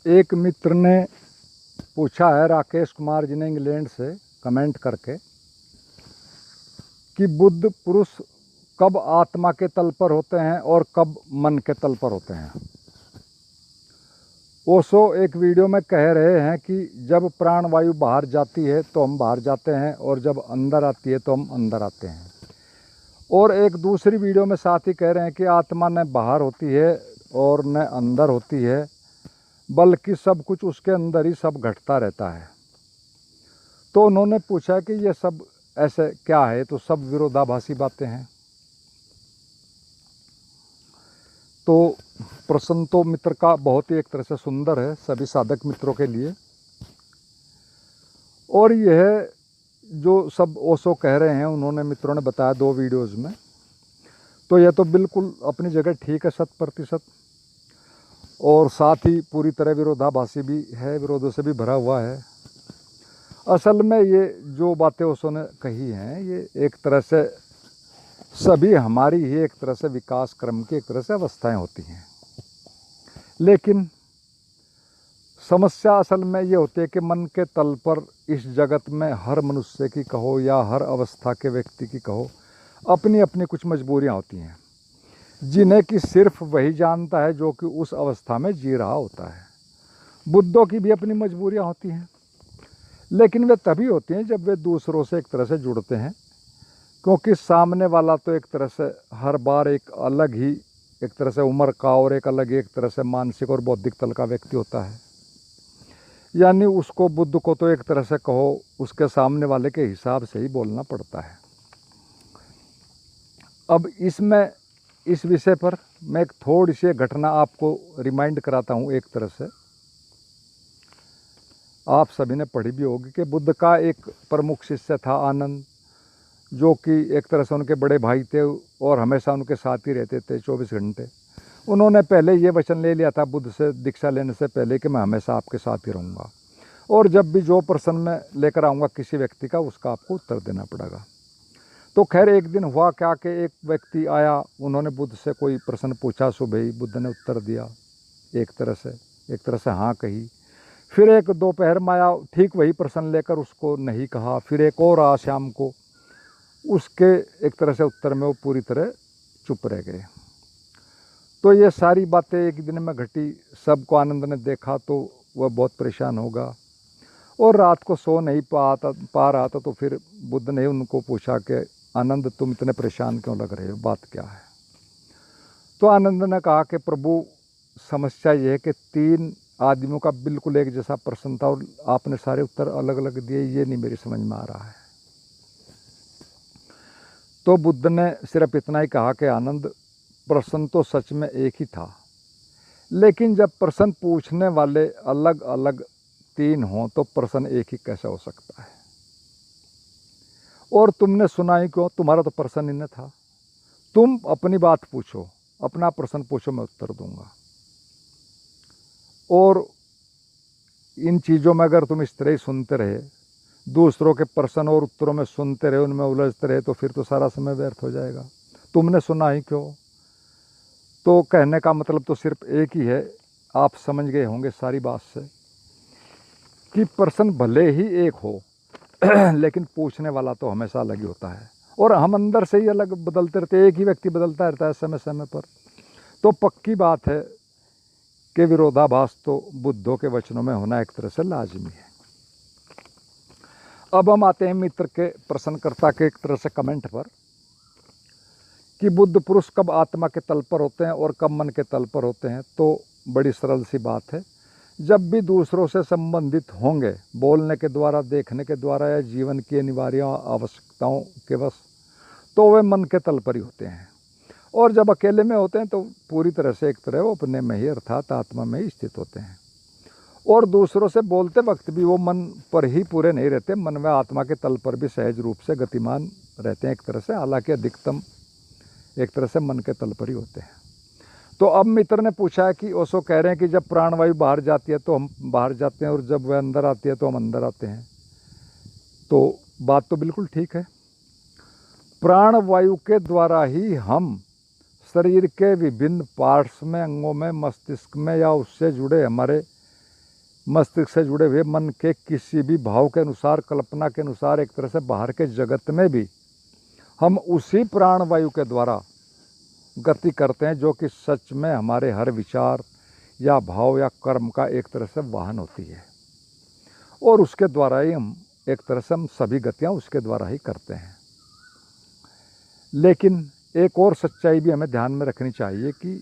एक मित्र ने पूछा है, राकेश कुमार जी ने इंग्लैंड से कमेंट करके, कि बुद्ध पुरुष कब आत्मा के तल पर होते हैं और कब मन के तल पर होते हैं। ओशो एक वीडियो में कह रहे हैं कि जब प्राणवायु बाहर जाती है तो हम बाहर जाते हैं और जब अंदर आती है तो हम अंदर आते हैं। और एक दूसरी वीडियो में साथ ही कह रहे हैं कि आत्मा न बाहर होती है और न अंदर होती है, बल्कि सब कुछ उसके अंदर ही सब घटता रहता है। तो उन्होंने पूछा कि ये सब ऐसे क्या है, तो सब विरोधाभासी बातें हैं। तो प्रश्न तो मित्र का बहुत ही एक तरह से सुंदर है सभी साधक मित्रों के लिए। और यह जो सब ओशो कह रहे हैं, उन्होंने मित्रों ने बताया 2 वीडियोज़ में, तो यह तो बिल्कुल अपनी जगह ठीक है 100%, और साथ ही पूरी तरह विरोधाभासी भी है, विरोधों से भी भरा हुआ है। असल में ये जो बातें ओशो ने कही हैं, ये एक तरह से सभी हमारी ही एक तरह से विकास क्रम की एक तरह से अवस्थाएं होती हैं। लेकिन समस्या असल में ये होती है कि मन के तल पर इस जगत में हर मनुष्य की कहो या हर अवस्था के व्यक्ति की कहो, अपनी अपनी कुछ मजबूरियां होती हैं, जिन्हें कि सिर्फ वही जानता है जो कि उस अवस्था में जी रहा होता है। बुद्धों की भी अपनी मजबूरियां होती हैं, लेकिन वे तभी होती हैं जब वे दूसरों से एक तरह से जुड़ते हैं, क्योंकि सामने वाला तो एक तरह से हर बार एक अलग ही एक तरह से उम्र का और एक अलग ही एक तरह से मानसिक और बौद्धिक तल का व्यक्ति होता है। यानी उसको, बुद्ध को तो एक तरह से कहो, उसके सामने वाले के हिसाब से ही बोलना पड़ता है। अब इसमें इस विषय पर मैं एक थोड़ी सी घटना आपको रिमाइंड कराता हूँ। एक तरह से आप सभी ने पढ़ी भी होगी कि बुद्ध का एक प्रमुख शिष्य था आनंद, जो कि एक तरह से उनके बड़े भाई थे और हमेशा उनके साथ ही रहते थे 24 घंटे। उन्होंने पहले ये वचन ले लिया था बुद्ध से दीक्षा लेने से पहले कि मैं हमेशा आपके साथ ही रहूँगा, और जब भी जो प्रश्न मैं लेकर आऊँगा किसी व्यक्ति का, उसका आपको उत्तर देना पड़ेगा। तो खैर एक दिन हुआ क्या कि एक व्यक्ति आया, उन्होंने बुद्ध से कोई प्रश्न पूछा सुबह ही, बुद्ध ने उत्तर दिया एक तरह से हाँ कही। फिर एक दोपहर में आया, ठीक वही प्रश्न लेकर, उसको नहीं कहा। फिर एक और आया शाम को, उसके एक तरह से उत्तर में वो पूरी तरह चुप रह गए। तो ये सारी बातें एक दिन में घटी, सबको आनंद ने देखा तो वह बहुत परेशान होगा और रात को सो नहीं पा रहा था। तो फिर बुद्ध ने उनको पूछा कि आनंद, तुम इतने परेशान क्यों लग रहे हो, बात क्या है? तो आनंद ने कहा कि प्रभु, समस्या ये है कि 3 आदमियों का बिल्कुल एक जैसा प्रश्न था और आपने सारे उत्तर अलग अलग दिए, ये नहीं मेरी समझ में आ रहा है। तो बुद्ध ने सिर्फ इतना ही कहा कि आनंद, प्रश्न तो सच में एक ही था, लेकिन जब प्रश्न पूछने वाले अलग अलग 3 हों तो प्रश्न एक ही कैसे हो सकता है? और तुमने सुना ही क्यों, तुम्हारा तो प्रश्न ही न था। तुम अपनी बात पूछो, अपना प्रश्न पूछो, मैं उत्तर दूंगा। और इन चीज़ों में अगर तुम इस तरह ही सुनते रहे, दूसरों के प्रश्न और उत्तरों में सुनते रहे, उनमें उलझते रहे, तो फिर तो सारा समय व्यर्थ हो जाएगा। तुमने सुना ही क्यों, तो कहने का मतलब तो सिर्फ एक ही है, आप समझ गए होंगे सारी बात से, कि प्रश्न भले ही एक हो लेकिन पूछने वाला तो हमेशा अलग ही होता है, और हम अंदर से ही अलग बदलते रहते, एक ही व्यक्ति बदलता रहता है समय समय पर। तो पक्की बात है कि विरोधाभास तो बुद्धों के वचनों में होना एक तरह से लाजमी है। अब हम आते हैं मित्र के, प्रश्नकर्ता के एक तरह से कमेंट पर, कि बुद्ध पुरुष कब आत्मा के तल पर होते हैं और कब मन के तल पर होते हैं। तो बड़ी सरल सी बात है, जब भी दूसरों से संबंधित होंगे, बोलने के द्वारा, देखने के द्वारा या जीवन की अनिवार्य आवश्यकताओं के वश, तो वे मन के तल पर ही होते हैं। और जब अकेले में होते हैं तो पूरी तरह से एक तरह वो अपने में ही, अर्थात आत्मा में ही स्थित होते हैं। और दूसरों से बोलते वक्त भी वो मन पर ही पूरे नहीं रहते, मन व आत्मा के तल पर भी सहज रूप से गतिमान रहते हैं एक तरह से, हालांकि अधिकतम एक तरह से मन के तल पर ही होते हैं। तो अब मित्र ने पूछा है कि ओशो कह रहे हैं कि जब प्राणवायु बाहर जाती है तो हम बाहर जाते हैं और जब वह अंदर आती है तो हम अंदर आते हैं। तो बात तो बिल्कुल ठीक है। प्राणवायु के द्वारा ही हम शरीर के विभिन्न पार्ट्स में, अंगों में, मस्तिष्क में या उससे जुड़े हमारे मस्तिष्क से जुड़े हुए मन के किसी भी भाव के अनुसार, कल्पना के अनुसार एक तरह से बाहर के जगत में भी हम उसी प्राण वायु के द्वारा गति करते हैं, जो कि सच में हमारे हर विचार या भाव या कर्म का एक तरह से वाहन होती है। और उसके द्वारा ही हम एक तरह से हम सभी गतियाँ उसके द्वारा ही करते हैं। लेकिन एक और सच्चाई भी हमें ध्यान में रखनी चाहिए कि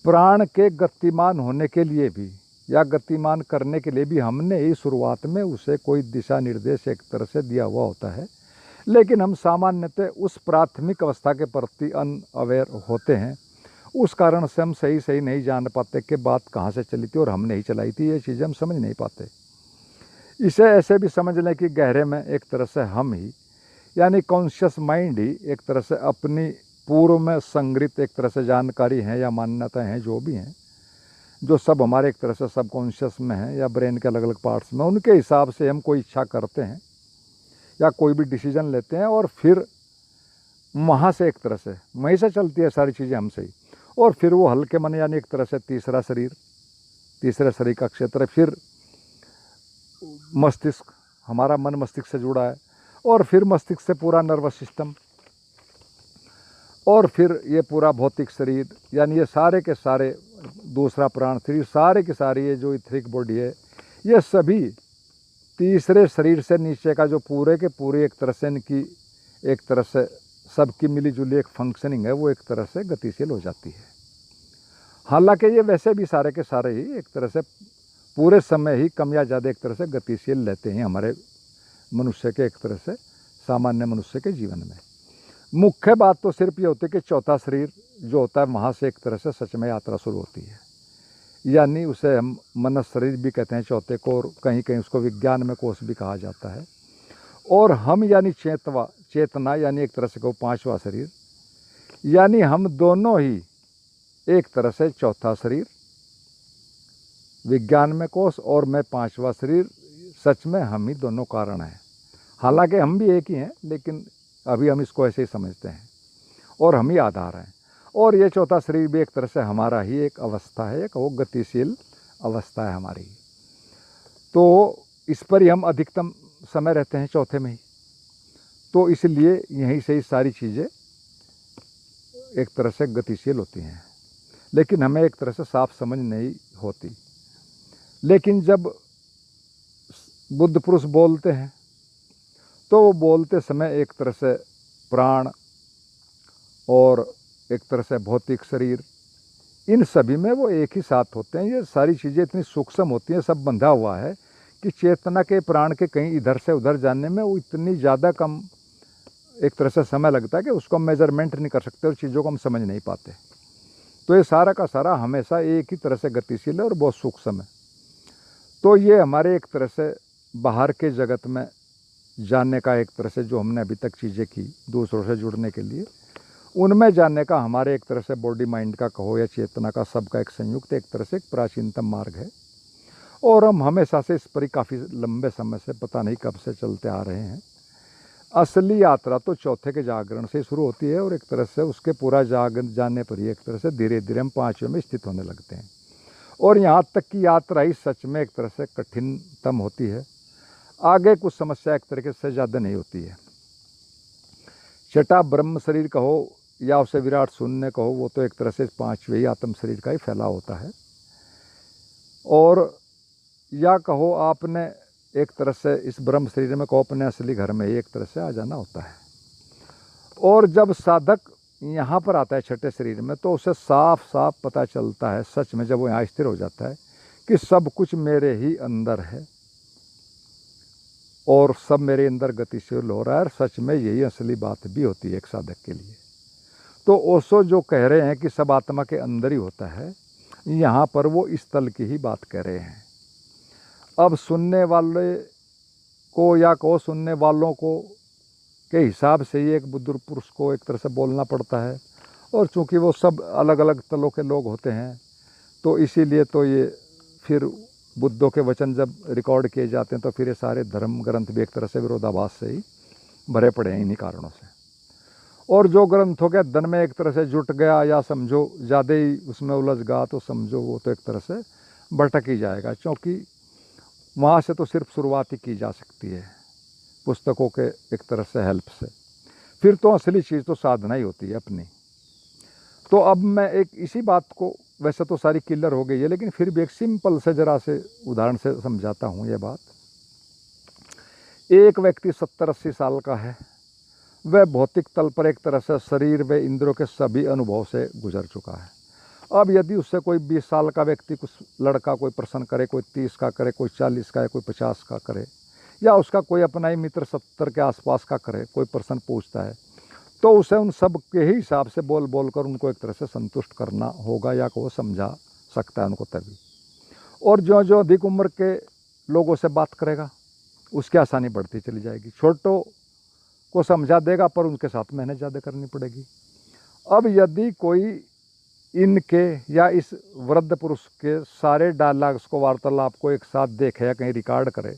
प्राण के गतिमान होने के लिए भी या गतिमान करने के लिए भी हमने ही शुरुआत में उसे कोई दिशा निर्देश एक तरह से दिया हुआ होता है। लेकिन हम सामान्यतः उस प्राथमिक अवस्था के प्रति अनअवेयर होते हैं। उस कारण से हम सही नहीं जान पाते कि बात कहाँ से चली थी और हमने ही चलाई थी, ये चीज़ें हम समझ नहीं पाते। इसे ऐसे भी समझ लें कि गहरे में एक तरह से हम ही यानी कॉन्शियस माइंड ही एक तरह से अपनी पूर्व में संग्रहित एक तरह से जानकारी हैं या मान्यताएं हैं, जो भी हैं, जो सब हमारे एक तरह से सबकॉन्शियस में हैं या ब्रेन के अलग अलग पार्ट्स में, उनके हिसाब से हम कोई इच्छा करते हैं या कोई भी डिसीजन लेते हैं और फिर वहाँ से एक तरह से वहीं से चलती है सारी चीज़ें हमसे ही। और फिर वो हल्के मन यानी एक तरह से तीसरे शरीर का क्षेत्र, फिर मस्तिष्क, हमारा मन मस्तिष्क से जुड़ा है, और फिर मस्तिष्क से पूरा नर्वस सिस्टम, और फिर ये पूरा भौतिक शरीर यानी ये सारे के सारे दूसरा प्राण शरीर, सारे के सारे ये जो इथरिक बॉडी है, ये सभी तीसरे शरीर से नीचे का जो पूरे के पूरे एक तरह से इनकी एक तरह से सबकी मिलीजुली एक फंक्शनिंग है, वो एक तरह से गतिशील हो जाती है। हालांकि ये वैसे भी सारे के सारे ही एक तरह से पूरे समय ही कम या ज़्यादा एक तरह से गतिशील रहते हैं हमारे मनुष्य के एक तरह से सामान्य मनुष्य के जीवन में। मुख्य बात तो सिर्फ ये होती है कि चौथा शरीर जो होता है वहाँ से एक तरह से सच में यात्रा शुरू होती है, यानी उसे हम मनस शरीर भी कहते हैं चौथे को, और कहीं कहीं उसको विज्ञान में कोष भी कहा जाता है। और हम यानी चेतना यानी एक तरह से कहो पांचवा शरीर, यानी हम दोनों ही एक तरह से चौथा शरीर, विज्ञान में कोष और मैं पांचवा शरीर, सच में हम ही दोनों कारण हैं। हालांकि हम भी एक ही हैं, लेकिन अभी हम इसको ऐसे ही समझते हैं और हम ही आधार हैं। और ये चौथा शरीर भी एक तरह से हमारा ही एक अवस्था है, एक वो गतिशील अवस्था है हमारी। तो इस पर ही हम अधिकतम समय रहते हैं, चौथे में ही। तो इसलिए यहीं से ही सारी चीज़ें एक तरह से गतिशील होती हैं, लेकिन हमें एक तरह से साफ समझ नहीं होती। लेकिन जब बुद्ध पुरुष बोलते हैं तो वो बोलते समय एक तरह से प्राण और एक तरह से भौतिक शरीर, इन सभी में वो एक ही साथ होते हैं। ये सारी चीज़ें इतनी सूक्ष्म होती हैं, सब बंधा हुआ है कि चेतना के प्राण के कहीं इधर से उधर जाने में वो इतनी ज़्यादा कम एक तरह से समय लगता है कि उसको हम मेजरमेंट नहीं कर सकते और चीज़ों को हम समझ नहीं पाते। तो ये सारा का सारा हमेशा एक ही तरह से गतिशील है और बहुत सूक्ष्म है। तो ये हमारे एक तरह से बाहर के जगत में जानने का एक तरह से जो हमने अभी तक चीज़ें की दूसरों से जुड़ने के लिए, उनमें जानने का हमारे एक तरह से बॉडी माइंड का कहो या चेतना का, सबका एक संयुक्त एक तरह से एक प्राचीनतम मार्ग है। और हम हमेशा से इस पर ही काफ़ी लंबे समय से, पता नहीं कब से चलते आ रहे हैं। असली यात्रा तो चौथे के जागरण से शुरू होती है और एक तरह से उसके पूरा जानने पर ही एक तरह से धीरे धीरे हम पाँचवें में स्थित होने लगते हैं। और यहाँ तक की यात्रा ही सच में एक तरह से कठिनतम होती है। आगे कुछ समस्या एक तरीके से ज़्यादा नहीं होती है। छठा ब्रह्म शरीर कहो या उसे विराट शून्य कहो, वो तो एक तरह से पांचवें ही आत्म शरीर का ही फैलाव होता है। और या कहो आपने एक तरह से इस ब्रह्म शरीर में कहो अपने असली घर में ही एक तरह से आ जाना होता है। और जब साधक यहाँ पर आता है छठे शरीर में, तो उसे साफ साफ पता चलता है सच में, जब वो यहाँ स्थिर हो जाता है, कि सब कुछ मेरे ही अंदर है और सब मेरे अंदर गतिशील हो रहा है। सच में यही असली बात भी होती है एक साधक के लिए। तो ओशो जो कह रहे हैं कि सब आत्मा के अंदर ही होता है, यहाँ पर वो इस तल की ही बात कह रहे हैं। अब सुनने वाले को या को सुनने वालों को के हिसाब से ही एक बुद्ध पुरुष को एक तरह से बोलना पड़ता है। और चूँकि वो सब अलग अलग तलों के लोग होते हैं, तो इसीलिए तो ये फिर बुद्धों के वचन जब रिकॉर्ड किए जाते हैं तो फिर ये सारे धर्म ग्रंथ भी एक तरह से विरोधाभास से ही भरे पड़े हैं इन्हीं कारणों से। और जो ग्रंथों के धन में एक तरह से जुट गया या समझो ज़्यादा ही उसमें उलझ गया, तो समझो वो तो एक तरह से भटक ही जाएगा। क्योंकि वहाँ से तो सिर्फ शुरुआत ही की जा सकती है पुस्तकों के एक तरह से हेल्प से। फिर तो असली चीज़ तो साधना ही होती है अपनी। तो अब मैं एक इसी बात को, वैसे तो सारी क्लियर हो गई है, लेकिन फिर भी एक सिंपल से ज़रा से उदाहरण से समझाता हूँ ये बात। एक व्यक्ति 70-80 साल का है, वह भौतिक तल पर एक तरह से शरीर व इंद्रियों के सभी अनुभव से गुजर चुका है। अब यदि उससे कोई 20 साल का व्यक्ति, कुछ लड़का कोई प्रश्न करे, कोई 30 का करे, कोई 40 का है, कोई 50 का करे, या उसका कोई अपना ही मित्र 70 के आसपास का करे, कोई प्रश्न पूछता है, तो उसे उन सब के ही हिसाब से बोल बोल कर उनको एक तरह से संतुष्ट करना होगा, या को समझा सकता है उनको तभी। और जो जो अधिक उम्र के लोगों से बात करेगा उसकी आसानी बढ़ती चली जाएगी। छोटों को समझा देगा पर उनके साथ मेहनत ज़्यादा करनी पड़ेगी। अब यदि कोई इनके या इस वृद्ध पुरुष के सारे डायलॉग्स को, वार्तालाप को एक साथ देखे या कहीं रिकॉर्ड करे,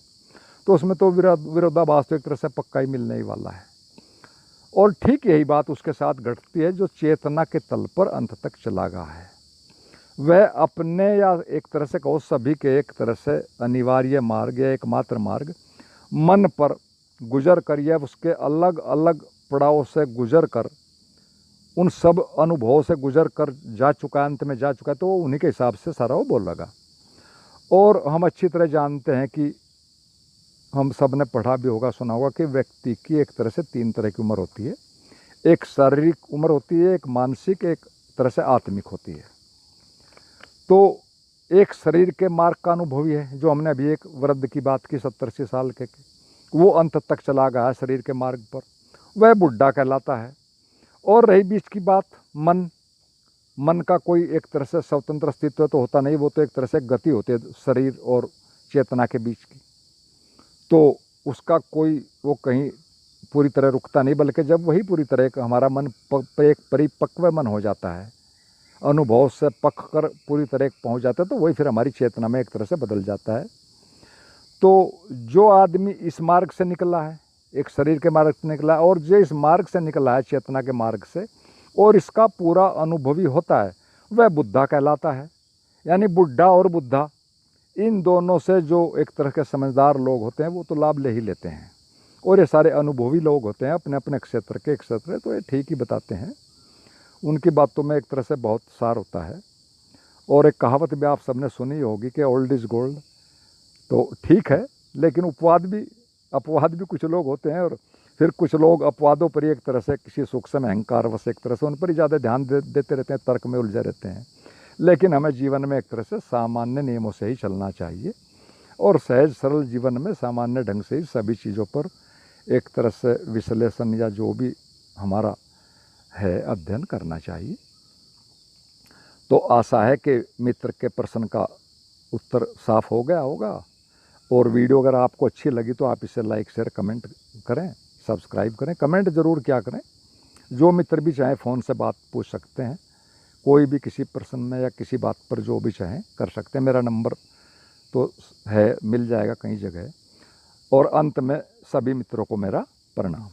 तो उसमें तो विरोधाभास तो एक तरह से पक्का ही मिलने ही वाला है। और ठीक यही बात उसके साथ घटती है जो चेतना के तल पर अंत तक चला गया है। वह अपने, या एक तरह से कहो सभी के, एक तरह से अनिवार्य मार्ग या एकमात्र मार्ग मन पर गुजर कर, या उसके अलग अलग पड़ाव से गुजर कर, उन सब अनुभवों से गुजर कर जा चुका है, अंत में जा चुका है, तो वो उन्हीं के हिसाब से सारा वो बोल लगा। और हम अच्छी तरह जानते हैं कि हम सब ने पढ़ा भी होगा, सुना होगा कि व्यक्ति की एक तरह से 3 तरह की उम्र होती है। एक शारीरिक उम्र होती है, एक मानसिक, एक तरह से आत्मिक होती है। तो एक शरीर के मार्ग का अनुभवी है, जो हमने अभी एक वृद्ध की बात की 70-80 साल के, वो अंत तक चला गया है शरीर के मार्ग पर, वह बुढ़ा कहलाता है। और रही बीच की बात, मन का कोई एक तरह से स्वतंत्र अस्तित्व तो होता नहीं, वो तो एक तरह से गति होती है शरीर और चेतना के बीच की। तो उसका कोई वो कहीं पूरी तरह रुकता नहीं, बल्कि जब वही पूरी तरह एक हमारा मन एक परिपक्व मन हो जाता है, अनुभव से पक कर पूरी तरह पहुंच जाता है, तो वही फिर हमारी चेतना में एक तरह से बदल जाता है। तो जो आदमी इस मार्ग से निकला है, एक शरीर के मार्ग से निकला है, और जो इस मार्ग से निकला है चेतना के मार्ग से, और इसका पूरा अनुभवी होता है, वह बुद्धा कहलाता है। यानी बुढ़ा और बुद्धा, इन दोनों से जो एक तरह के समझदार लोग होते हैं वो तो लाभ ले ही लेते हैं, और ये सारे अनुभवी लोग होते हैं अपने अपने क्षेत्र के, तो ये ठीक ही बताते हैं। उनकी बातों में एक तरह से बहुत सार होता है। और एक कहावत भी आप सबने सुनी होगी कि ओल्ड इज़ गोल्ड, तो ठीक है, लेकिन अपवाद भी कुछ लोग होते हैं, और फिर कुछ लोग अपवादों पर ही एक तरह से किसी सूक्ष्म अहंकार वश एक तरह से उन पर ही ज़्यादा ध्यान देते रहते हैं, तर्क में उलझे रहते हैं। लेकिन हमें जीवन में एक तरह से सामान्य नियमों से ही चलना चाहिए, और सहज सरल जीवन में सामान्य ढंग से ही सभी चीज़ों पर एक तरह से विश्लेषण या जो भी हमारा है अध्ययन करना चाहिए। तो आशा है कि मित्र के प्रश्न का उत्तर साफ हो गया होगा। और वीडियो अगर आपको अच्छी लगी तो आप इसे लाइक शेयर कमेंट करें, सब्सक्राइब करें, कमेंट ज़रूर क्या करें। जो मित्र भी चाहें फ़ोन से बात पूछ सकते हैं, कोई भी किसी प्रश्न में या किसी बात पर जो भी चाहें कर सकते हैं। मेरा नंबर तो है, मिल जाएगा कई जगह। और अंत में सभी मित्रों को मेरा प्रणाम।